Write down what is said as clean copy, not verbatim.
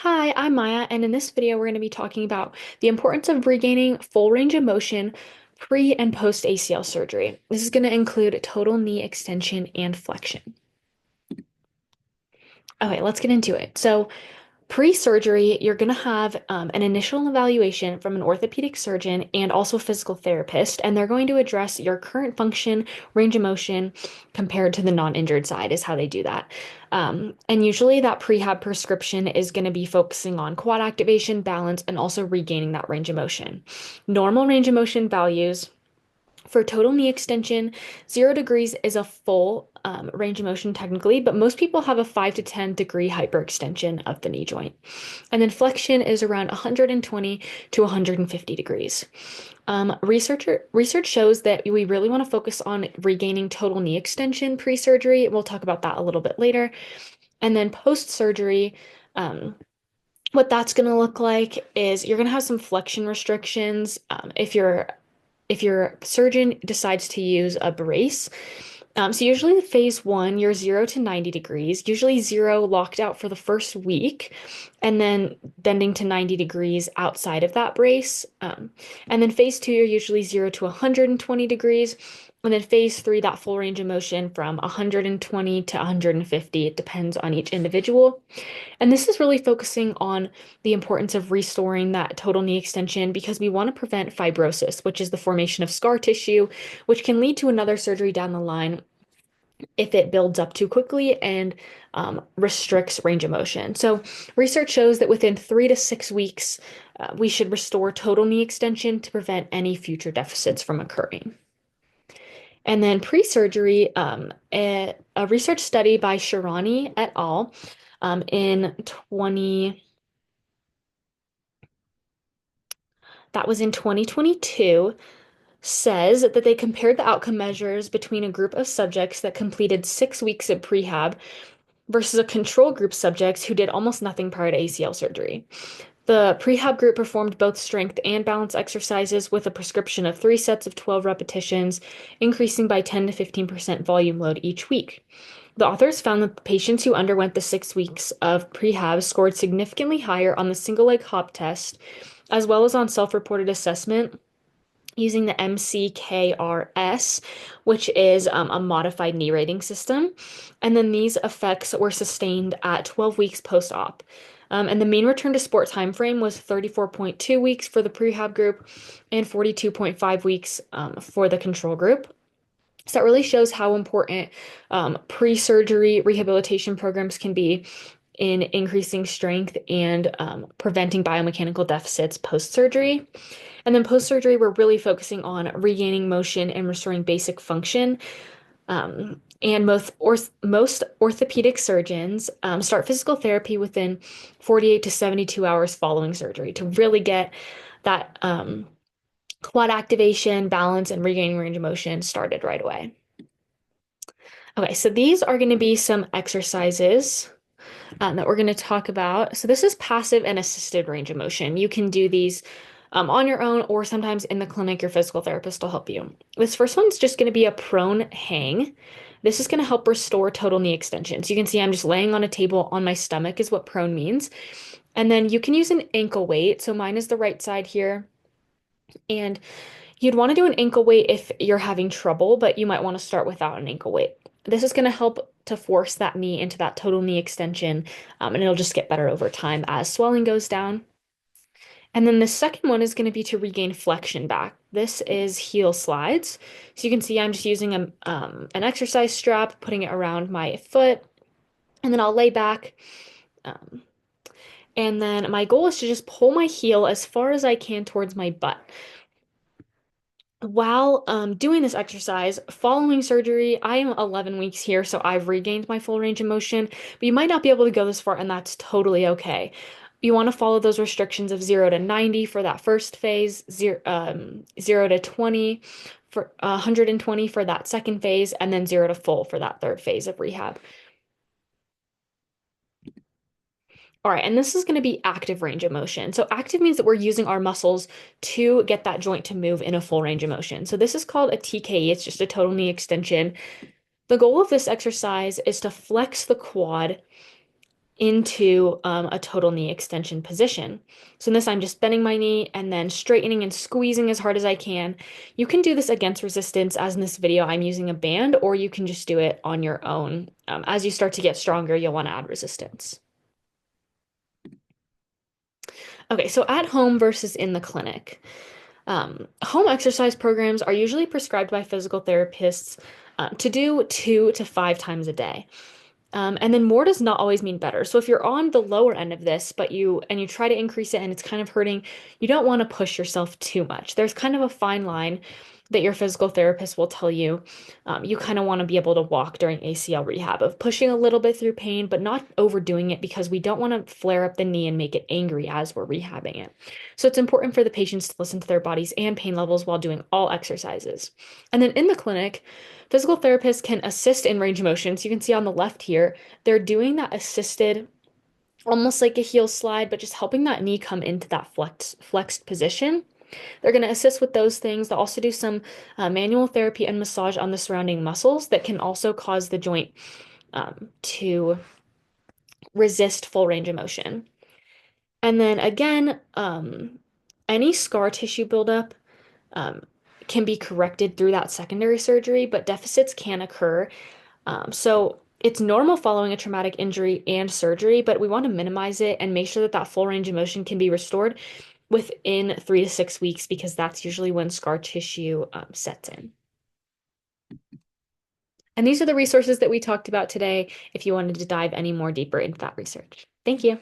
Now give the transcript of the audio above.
Hi, I'm Maya, and in this video, we're going to be talking about the importance of regaining full range of motion pre and post ACL surgery. This is going to include total knee extension and flexion. Okay, let's get into it. So, pre-surgery, you're going to have an initial evaluation from an orthopedic surgeon and also a physical therapist, and they're going to address your current function, range of motion compared to the non-injured side, is how they do that. And usually that prehab prescription is going to be focusing on quad activation, balance, and also regaining that range of motion. Normal range of motion values for total knee extension, 0 degrees is a full range of motion technically, but most people have a 5 to 10 degree hyperextension of the knee joint. And then flexion is around 120 to 150 degrees. Research shows that we really want to focus on regaining total knee extension pre-surgery. We'll talk about that a little bit later. And then post-surgery, what that's going to look like is you're going to have some flexion restrictions. If your surgeon decides to use a brace, so usually the phase one, you're 0 to 90 degrees, usually zero locked out for the first week, and then bending to 90 degrees outside of that brace. And then phase two, you're usually 0 to 120 degrees. And then phase three, that full range of motion from 120 to 150. It depends on each individual. And this is really focusing on the importance of restoring that total knee extension because we want to prevent fibrosis, which is the formation of scar tissue, which can lead to another surgery down the line if it builds up too quickly and restricts range of motion. So, research shows that within 3 to 6 weeks, we should restore total knee extension to prevent any future deficits from occurring. And then pre-surgery, a research study by Shirani et al. In 20 that was in 2022 says that they compared the outcome measures between a group of subjects that completed 6 weeks of prehab versus a control group subjects who did almost nothing prior to ACL surgery. The prehab group performed both strength and balance exercises with a prescription of 3 sets of 12 repetitions, increasing by 10 to 15% volume load each week. The authors found that the patients who underwent the 6 weeks of prehab scored significantly higher on the single leg hop test, as well as on self-reported assessment using the MCKRS, which is a modified knee rating system. And then these effects were sustained at 12 weeks post-op. And the mean return to sport time frame was 34.2 weeks for the prehab group and 42.5 weeks for the control group. So that really shows how important pre-surgery rehabilitation programs can be in increasing strength and preventing biomechanical deficits post-surgery. And then post-surgery, we're really focusing on regaining motion and restoring basic function. And most orthopedic surgeons start physical therapy within 48 to 72 hours following surgery to really get that quad activation, balance, and regaining range of motion started right away. Okay, so these are going to be some exercises that we're going to talk about. So this is passive and assisted range of motion. You can do these on your own or sometimes in the clinic, your physical therapist will help you. This first one's just going to be a prone hang. This is going to help restore total knee extension. So you can see I'm just laying on a table on my stomach is what prone means. And then you can use an ankle weight. So mine is the right side here. And you'd want to do an ankle weight if you're having trouble, but you might want to start without an ankle weight. This is going to help to force that knee into that total knee extension, and it'll just get better over time as swelling goes down. And then the second one is going to be to regain flexion back. This is heel slides. So you can see I'm just using an exercise strap, putting it around my foot, and then I'll lay back. Um, and then my goal is to just pull my heel as far as I can towards my butt. While doing this exercise, following surgery, I am 11 weeks here, so I've regained my full range of motion, but you might not be able to go this far, and that's totally okay. You want to follow those restrictions of 0 to 90 for that first phase, 0 to 20 for 120 for that second phase, and then 0 to full for that third phase of rehab. All right, and this is going to be active range of motion. So active means that we're using our muscles to get that joint to move in a full range of motion. So this is called a TKE. It's just a total knee extension. The goal of this exercise is to flex the quad into a total knee extension position. So in this, I'm just bending my knee and then straightening and squeezing as hard as I can. You can do this against resistance, as in this video, I'm using a band, or you can just do it on your own. As you start to get stronger, you'll want to add resistance. Okay, so at home versus in the clinic. Home exercise programs are usually prescribed by physical therapists to do 2 to 5 times a day. And then more does not always mean better. So if you're on the lower end of this, but you try to increase it and it's kind of hurting, you don't want to push yourself too much. There's kind of a fine line that your physical therapist will tell you. You kind of want to be able to walk during ACL rehab of pushing a little bit through pain, but not overdoing it because we don't want to flare up the knee and make it angry as we're rehabbing it. So it's important for the patients to listen to their bodies and pain levels while doing all exercises. And then in the clinic, physical therapists can assist in range of motion. So you can see on the left here, they're doing that assisted, almost like a heel slide, but just helping that knee come into that flexed position. They're going to assist with those things. They'll also do some manual therapy and massage on the surrounding muscles that can also cause the joint to resist full range of motion. And then again, any scar tissue buildup um, can be corrected through that secondary surgery, but deficits can occur. So it's normal following a traumatic injury and surgery, but we want to minimize it and make sure that that full range of motion can be restored within 3 to 6 weeks because that's usually when scar tissue sets in. And these are the resources that we talked about today if you wanted to dive any more deeper into that research. Thank you.